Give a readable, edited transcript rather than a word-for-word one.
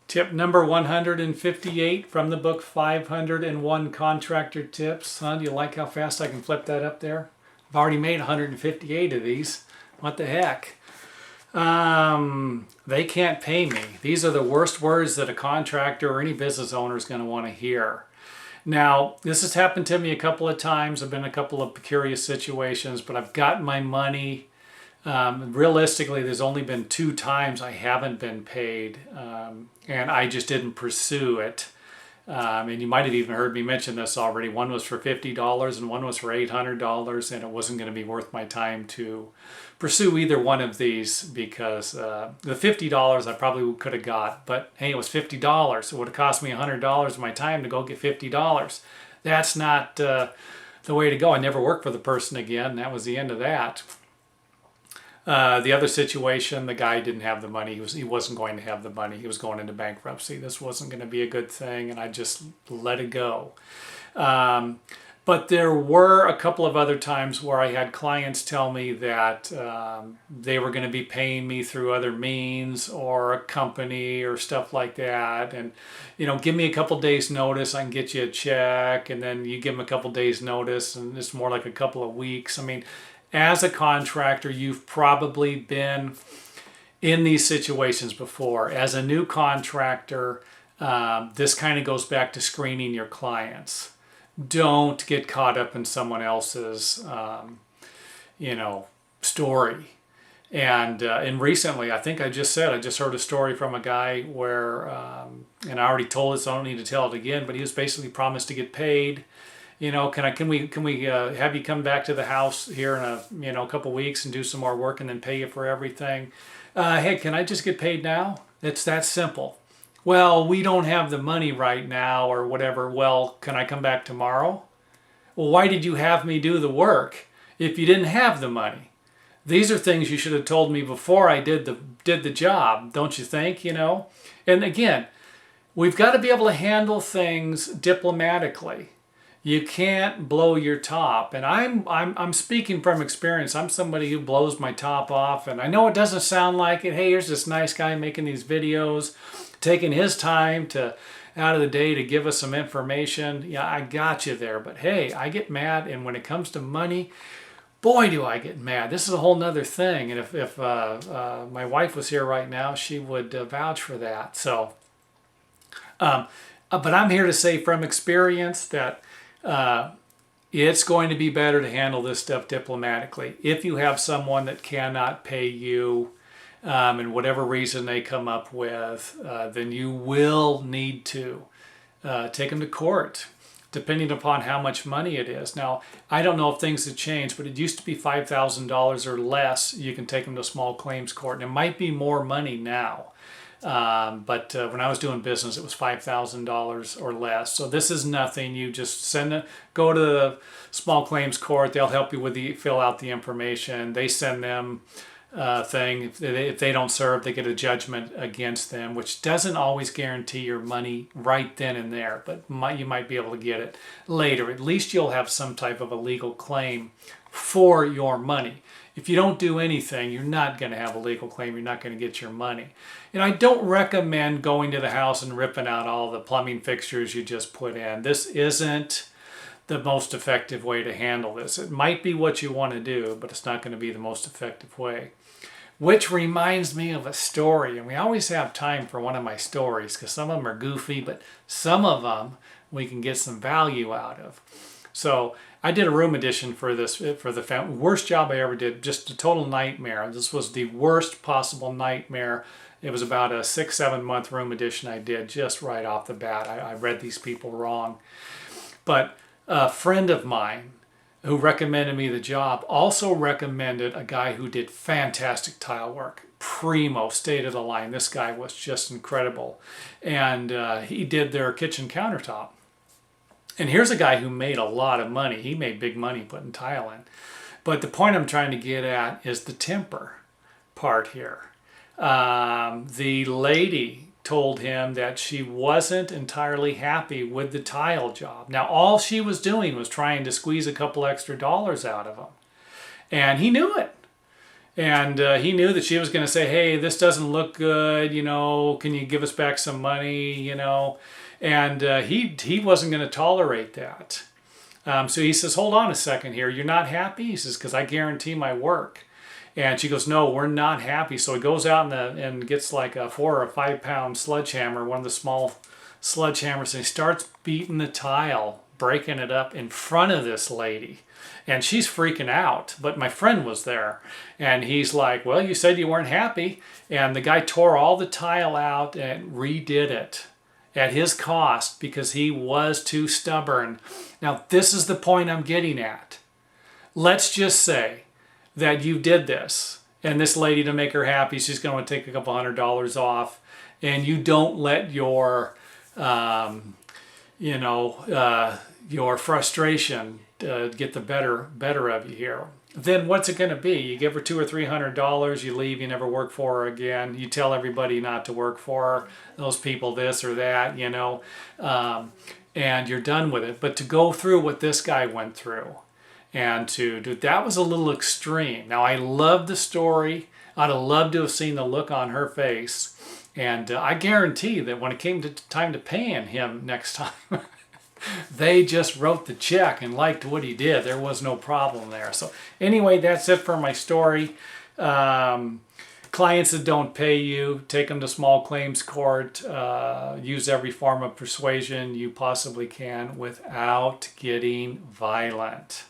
Tip number 158 from the book 501 Contractor Tips. Huh? Do you like how fast I can flip that up there? I've already made 158 of these. What the heck? They can't pay me. These are the worst words that a contractor or any business owner is going to want to hear. Now, this has happened to me a couple of times. I've been in a couple of precarious situations, but I've gotten my money. Realistically, there's only been 2 times I haven't been paid, and I just didn't pursue it. And you might have even heard me mention this already. One was for $50 and one was for $800, and it wasn't going to be worth my time to pursue either one of these because the $50 I probably could have got, but hey, it was $50. It would have cost me $100 of my time to go get $50. That's not the way to go. I never worked for the person again. That was the end of that. The other situation, the guy didn't have the money. He wasn't going to have the money. He was going into bankruptcy. This wasn't going to be a good thing, and I just let it go. But there were a couple of other times where I had clients tell me that they were going to be paying me through other means or a company or stuff like that. And, give me a couple days notice, I can get you a check. And then you give them a couple days notice, and it's more like a couple of weeks. I mean, as a contractor, you've probably been in these situations before. As a new contractor, this kind of goes back to screening your clients. Don't get caught up in someone else's, story. And recently, I think I just heard a story from a guy where, and I already told it, so I don't need to tell it again, but he was basically promised to get paid. Can we have you come back to the house here in a couple weeks and do some more work and then pay you for everything? Hey, can I just get paid now? It's that simple. Well, we don't have the money right now or whatever. Well, can I come back tomorrow? Well, why did you have me do the work if you didn't have the money? These are things you should have told me before I did the job, don't you think? And again, we've got to be able to handle things diplomatically. You can't blow your top. And I'm speaking from experience. I'm somebody who blows my top off. And I know it doesn't sound like it. Hey, here's this nice guy making these videos, taking his time out of the day to give us some information. Yeah, I got you there. But hey, I get mad. And when it comes to money, boy, do I get mad. This is a whole nother thing. And if my wife was here right now, she would vouch for that. So, but I'm here to say from experience that it's going to be better to handle this stuff diplomatically. If you have someone that cannot pay you, and whatever reason they come up with, then you will need to take them to court, depending upon how much money it is. Now, I don't know if things have changed, but it used to be $5,000 or less. You can take them to small claims court, and it might be more money now. But when I was doing business, it was $5,000 or less. So this is nothing. You just go to the small claims court. They'll help you fill out the information. They send them thing. If they don't serve, they get a judgment against them, which doesn't always guarantee your money right then and there, but you might be able to get it later. At least you'll have some type of a legal claim for your money. If you don't do anything, you're not going to have a legal claim. You're not going to get your money. And I don't recommend going to the house and ripping out all the plumbing fixtures you just put in. This isn't the most effective way to handle this. It might be what you want to do, but it's not going to be the most effective way. Which reminds me of a story, and we always have time for one of my stories because some of them are goofy, but some of them we can get some value out of. So I did a room addition for the family. Worst job I ever did, just a total nightmare. This was the worst possible nightmare. It was about a 6-7 month room addition I did just right off the bat. I read these people wrong. But a friend of mine who recommended me the job also recommended a guy who did fantastic tile work. Primo, state of the line. This guy was just incredible. And he did their kitchen countertop. And here's a guy who made a lot of money. He made big money putting tile in. But the point I'm trying to get at is the temper part here. The lady told him that she wasn't entirely happy with the tile job. Now, all she was doing was trying to squeeze a couple extra dollars out of him. And he knew it. And he knew that she was going to say, hey, this doesn't look good, you know, can you give us back some money, you know? And he wasn't going to tolerate that. So he says, hold on a second here. You're not happy? He says, because I guarantee my work. And she goes, no, we're not happy. So he goes out and gets like a 4 or 5 pound sledgehammer, one of the small sledgehammers, and he starts beating the tile, breaking it up in front of this lady. And she's freaking out, but my friend was there. And he's like, well, you said you weren't happy. And the guy tore all the tile out and redid it at his cost because he was too stubborn. Now, this is the point I'm getting at. Let's just say that you did this, and this lady, to make her happy, she's going to take a couple $100 off, and you don't let your, your frustration get the better of you here. Then what's it going to be? You give her $200 or $300, you leave, you never work for her again. You tell everybody not to work for her, those people this or that, you know, and you're done with it. But to go through what this guy went through, and to do that was a little extreme. Now, I love the story. I'd have loved to have seen the look on her face. And I guarantee that when it came to time to paying him next time, they just wrote the check and liked what he did. There was no problem there. So anyway, that's it for my story. Clients that don't pay you, take them to small claims court. Use every form of persuasion you possibly can without getting violent.